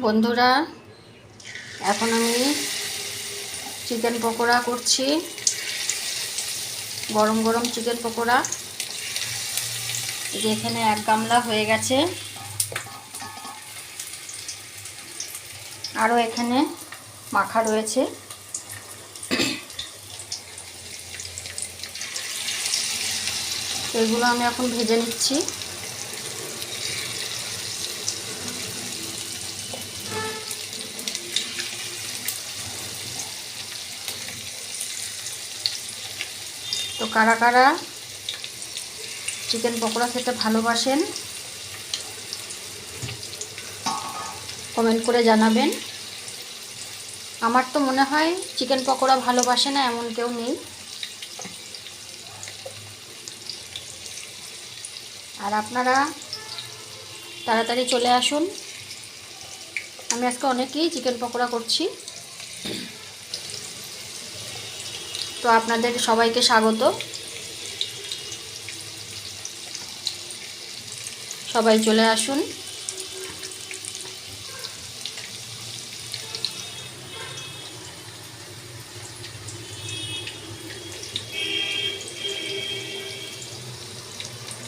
বন্ধুরা, এখন আমি চিকেন পকোড়া করছি। গরম গরম চিকেন পকোড়া। এই যে এখানে এক গামলা হয়ে গেছে, আরও এখানে মাখা রয়েছে। এগুলো আমি এখন ভেজে নিচ্ছি। তো কারা কারা চিকেন পকোড়া খেতে ভালোবাসেন কমেন্ট করে জানাবেন। আমার তো মনে হয় চিকেন পকোড়া ভালোবাসে না এমন কেউ নেই। আর আপনারা তাড়াতাড়ি চলে আসুন। আমি আজকে অনেকই চিকেন পকোড়া করছি। তো আপনাদের সবাইকে স্বাগত। সবাই চলে আসুন।